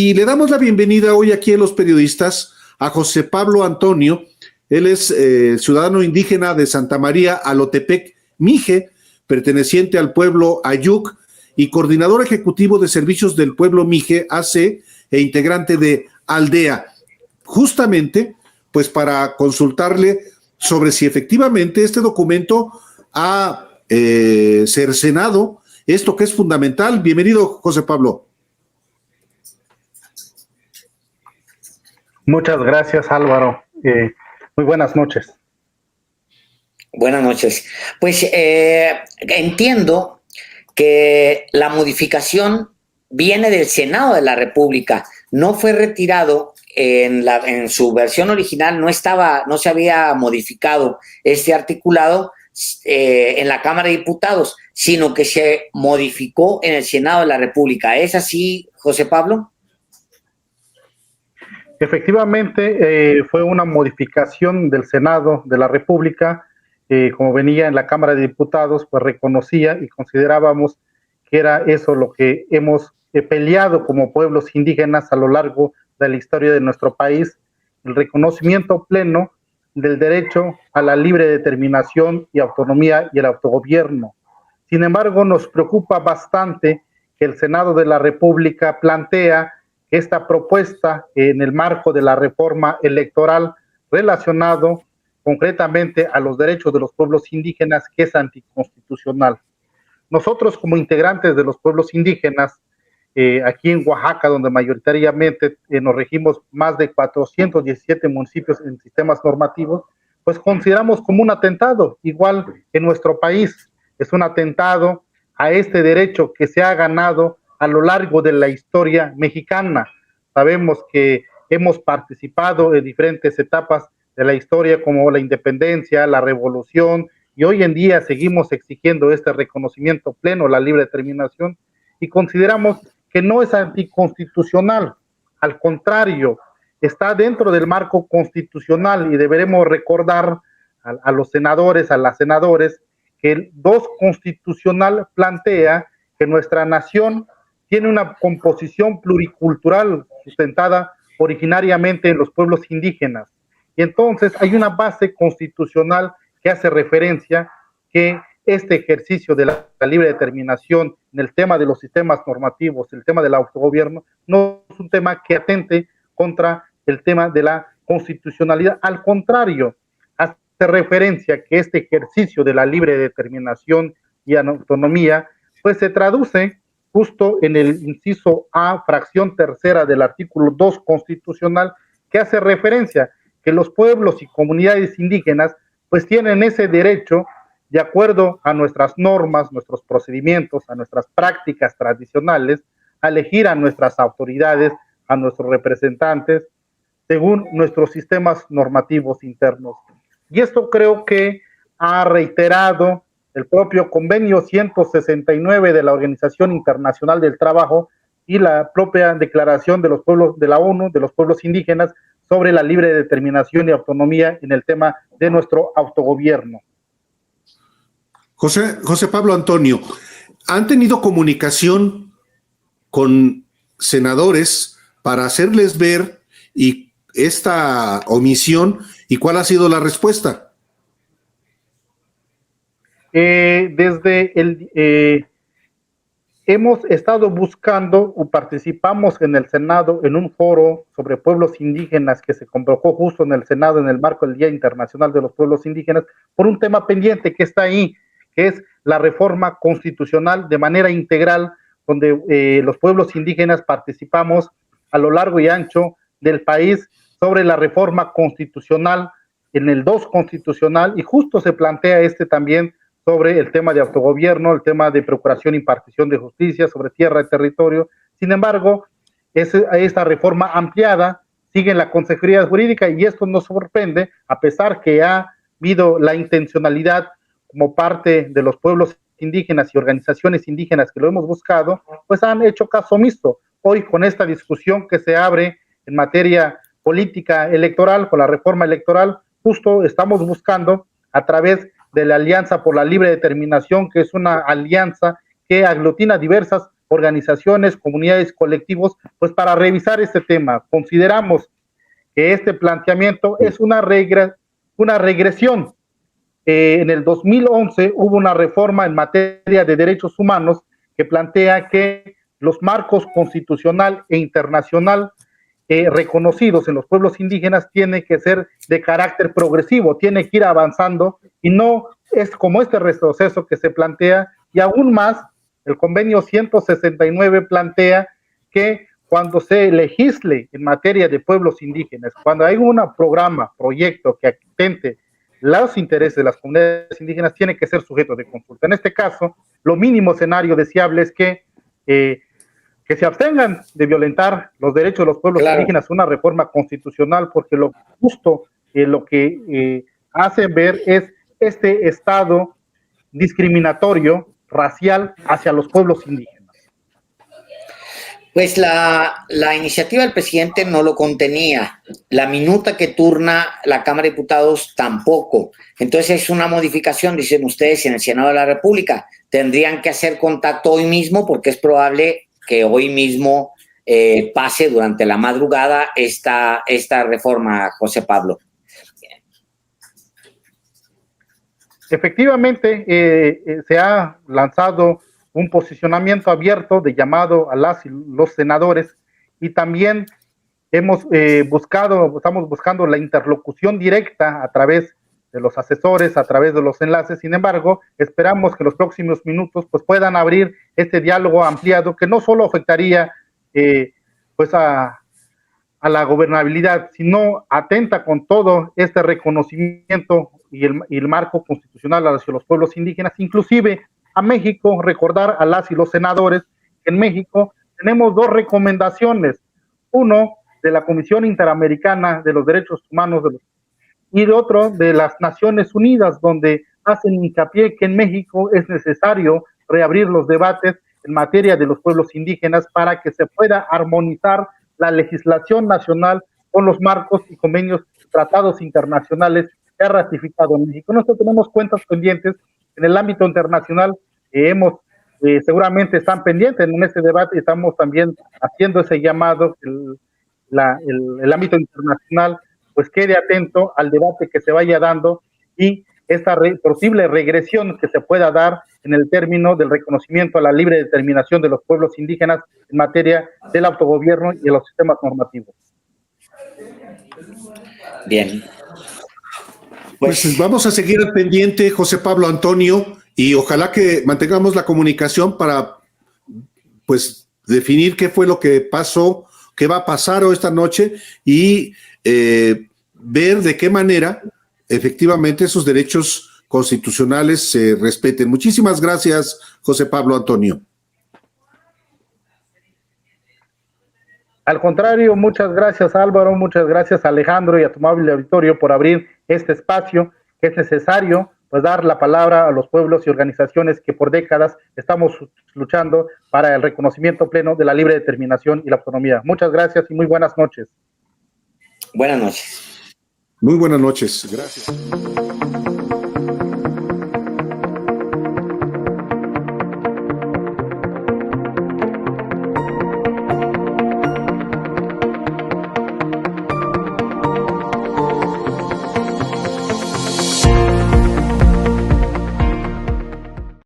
Y le damos la bienvenida hoy aquí a los periodistas a José Pablo Antonio. Él es ciudadano indígena de Santa María Alotepec, Mije, perteneciente al pueblo Ayuk y coordinador ejecutivo de servicios del pueblo Mije, AC, e integrante de Aldea. Justamente, pues para consultarle sobre si efectivamente este documento ha cercenado esto que es fundamental. Bienvenido, José Pablo. Muchas gracias, Álvaro. Muy buenas noches. Buenas noches. Pues entiendo que la modificación viene del Senado de la República. No fue retirado en su versión original, no se había modificado este articulado en la Cámara de Diputados, sino que se modificó en el Senado de la República. ¿Es así, José Pablo? Efectivamente, fue una modificación del Senado de la República. Como venía en la Cámara de Diputados, pues reconocía y considerábamos que era eso lo que hemos peleado como pueblos indígenas a lo largo de la historia de nuestro país, el reconocimiento pleno del derecho a la libre determinación y autonomía y el autogobierno. Sin embargo, nos preocupa bastante que el Senado de la República plantea esta propuesta en el marco de la reforma electoral relacionado concretamente a los derechos de los pueblos indígenas, que es anticonstitucional. Nosotros, como integrantes de los pueblos indígenas, aquí en Oaxaca, donde mayoritariamente nos regimos más de 417 municipios en sistemas normativos, pues consideramos como un atentado, igual en nuestro país, es un atentado a este derecho que se ha ganado a lo largo de la historia mexicana. Sabemos que hemos participado en diferentes etapas de la historia, como la independencia, la revolución, y hoy en día seguimos exigiendo este reconocimiento pleno, la libre determinación, y consideramos que no es anticonstitucional, al contrario, está dentro del marco constitucional, y deberemos recordar a los senadores, a las senadoras, que el 2 constitucional plantea que nuestra nación tiene una composición pluricultural sustentada originariamente en los pueblos indígenas. Y entonces hay una base constitucional que hace referencia que este ejercicio de la libre determinación en el tema de los sistemas normativos, el tema del autogobierno, no es un tema que atente contra el tema de la constitucionalidad. Al contrario, hace referencia que este ejercicio de la libre determinación y autonomía, pues se traduce justo en el inciso A, fracción tercera del artículo 2 constitucional, que hace referencia que los pueblos y comunidades indígenas pues tienen ese derecho de acuerdo a nuestras normas, nuestros procedimientos, a nuestras prácticas tradicionales, a elegir a nuestras autoridades, a nuestros representantes, según nuestros sistemas normativos internos. Y esto creo que ha reiterado el propio convenio 169 de la Organización Internacional del Trabajo y la propia declaración de los pueblos de la ONU, de los pueblos indígenas, sobre la libre determinación y autonomía en el tema de nuestro autogobierno. José Pablo Antonio, ¿han tenido comunicación con senadores para hacerles ver y esta omisión y cuál ha sido la respuesta? Hemos estado buscando o participamos en el Senado en un foro sobre pueblos indígenas que se convocó justo en el Senado en el marco del Día Internacional de los Pueblos Indígenas por un tema pendiente que está ahí, que es la reforma constitucional de manera integral, donde los pueblos indígenas participamos a lo largo y ancho del país sobre la reforma constitucional en el 2 constitucional, y justo se plantea también sobre el tema de autogobierno, el tema de procuración e impartición de justicia, sobre tierra y territorio. Sin embargo, esta reforma ampliada sigue en la Consejería Jurídica, y esto nos sorprende, a pesar que ha habido la intencionalidad como parte de los pueblos indígenas y organizaciones indígenas que lo hemos buscado, pues han hecho caso omiso. Hoy, con esta discusión que se abre en materia política electoral, con la reforma electoral, justo estamos buscando a través de la Alianza por la Libre Determinación, que es una alianza que aglutina diversas organizaciones, comunidades, colectivos, pues para revisar este tema. Consideramos que este planteamiento es una regresión. En el 2011 hubo una reforma en materia de derechos humanos que plantea que los marcos constitucional e internacional reconocidos en los pueblos indígenas tienen que ser de carácter progresivo, tiene que ir avanzando y no es como este retroceso que se plantea, y aún más el convenio 169 plantea que cuando se legisle en materia de pueblos indígenas, cuando hay un programa, proyecto que atente los intereses de las comunidades indígenas, tiene que ser sujeto de consulta. En este caso, lo mínimo escenario deseable es que se abstengan de violentar los derechos de los pueblos indígenas, una reforma constitucional, porque lo justo, lo que hacen ver es este estado discriminatorio, racial, hacia los pueblos indígenas. Pues la iniciativa del presidente no lo contenía, la minuta que turna la Cámara de Diputados tampoco. Entonces es una modificación, dicen ustedes, en el Senado de la República. Tendrían que hacer contacto hoy mismo porque es probable que hoy mismo pase durante la madrugada esta reforma, José Pablo. Efectivamente, se ha lanzado un posicionamiento abierto de llamado a las y los senadores, y también estamos buscando la interlocución directa a través de los asesores, a través de los enlaces. Sin embargo, esperamos que los próximos minutos pues puedan abrir este diálogo ampliado que no solo afectaría pues a la gobernabilidad, sino atenta con todo este reconocimiento y el marco constitucional hacia los pueblos indígenas, inclusive a México. Recordar a las y los senadores que en México tenemos dos recomendaciones, uno de la Comisión Interamericana de los Derechos Humanos y el otro de las Naciones Unidas, donde hacen hincapié que en México es necesario reabrir los debates en materia de los pueblos indígenas para que se pueda armonizar la legislación nacional con los marcos y convenios, tratados internacionales que ha ratificado México. Nosotros tenemos cuentas pendientes en el ámbito internacional, seguramente están pendientes en este debate, y estamos también haciendo ese llamado, el ámbito internacional pues quede atento al debate que se vaya dando y esta posible regresión que se pueda dar en el término del reconocimiento a la libre determinación de los pueblos indígenas en materia del autogobierno y de los sistemas normativos. Bien. Pues vamos a seguir al pendiente, José Pablo Antonio, y ojalá que mantengamos la comunicación para pues definir qué fue lo que pasó, qué va a pasar hoy esta noche y ver de qué manera efectivamente esos derechos constitucionales se respeten. Muchísimas gracias, José Pablo Antonio. Al contrario, muchas gracias, Álvaro, muchas gracias, Alejandro, y a tu amable auditorio por abrir este espacio que es necesario, pues dar la palabra a los pueblos y organizaciones que por décadas estamos luchando para el reconocimiento pleno de la libre determinación y la autonomía. Muchas gracias y muy buenas noches. Buenas noches. Muy buenas noches. Gracias.